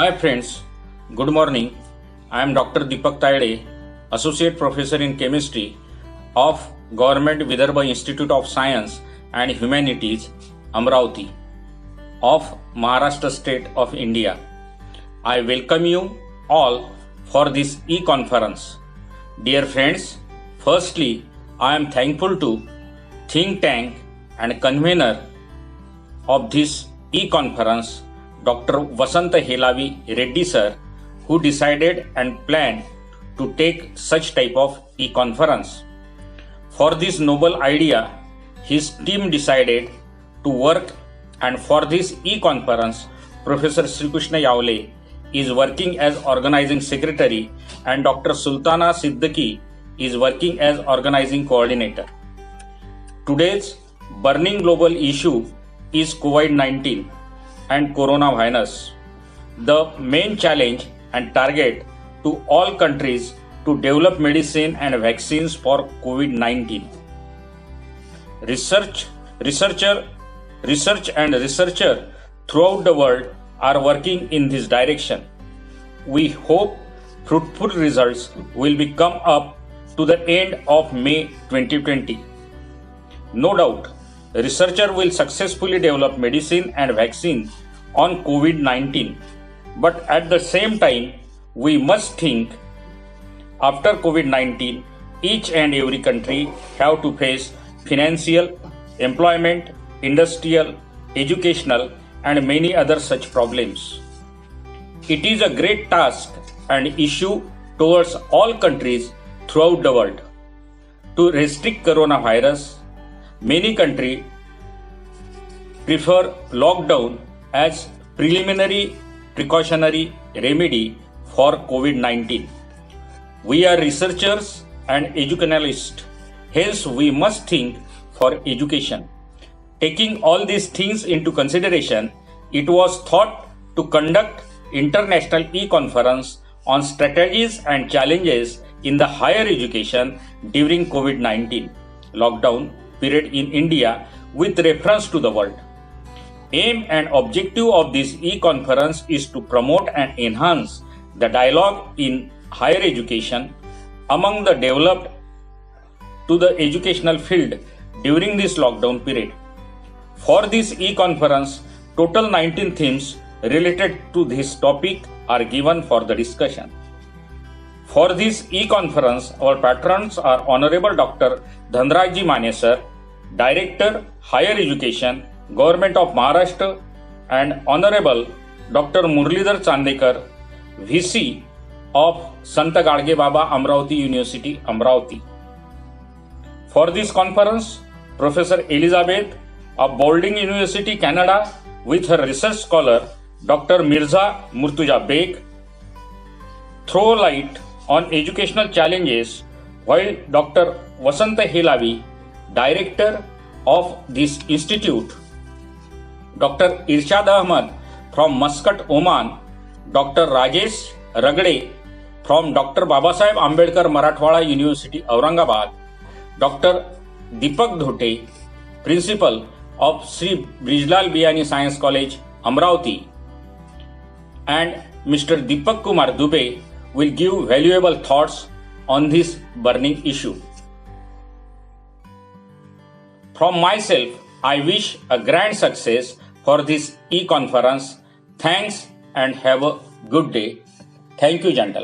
Hi friends, good morning. I am Dr. Dipak Tayade, Associate Professor in Chemistry of Government Vidarbha Institute of Science and Humanities, Amravati of Maharashtra State of India. I welcome you all for this e-conference. Dear friends, firstly, I am thankful to think tank and convener of this e-conference, Dr. Vasanta Helavi Reddy sir, who decided and planned to take such type of e-conference. For this noble idea, his team decided to work, and for this e-conference, Professor Sri Krishna Yavle is working as organizing secretary and Dr. Sultana Siddiqui is working as organizing coordinator. Today's burning global issue is COVID-19 and coronavirus. The main challenge and target to all countries to develop medicine and vaccines for COVID-19. Research and researchers throughout the world are working in this direction. We hope fruitful results will be come up to the end of May 2020. No doubt, researchers will successfully develop medicine and vaccine on COVID-19. But at the same time, we must think after COVID-19, each and every country have to face financial, employment, industrial, educational, and many other such problems. It is a great task and issue towards all countries throughout the world. To restrict coronavirus, many countries prefer lockdown as preliminary precautionary remedy for COVID-19. We are researchers and educationalists, hence we must think for education. Taking all these things into consideration, it was thought to conduct international e-conference on strategies and challenges in the higher education during COVID-19 lockdown period in India with reference to the world. Aim and objective of this e-conference is to promote and enhance the dialogue in higher education among the developed to the educational field during this lockdown period. For this e-conference, total 19 themes related to this topic are given for the discussion. For this e-conference, our patrons are Honorable Dr. Dhanrajji Mane sir, Director, Higher Education, Government of Maharashtra, and Honorable Dr. Murlidhar Chandekar, VC of Sant Gadge Baba Amravati University, Amravati. For this conference, Professor Elizabeth of Bowdoin University, Canada, with her research scholar Dr. Mirza Murtuza Beg, throw light on educational challenges, while Dr. Vasanta Helavi, Director of this institute, Dr. Irshad Ahmad from Muscat, Oman, Dr. Rajesh Ragde from Dr. Babasaheb Ambedkar Marathwada University, Aurangabad, Dr. Dipak Dhote, Principal of Sri Brijlal Biyani Science College, Amravati, and Mr. Deepak Kumar Dubey will give valuable thoughts on this burning issue. From myself, I wish a grand success for this e-conference. Thanks and have a good day. Thank you, gentlemen.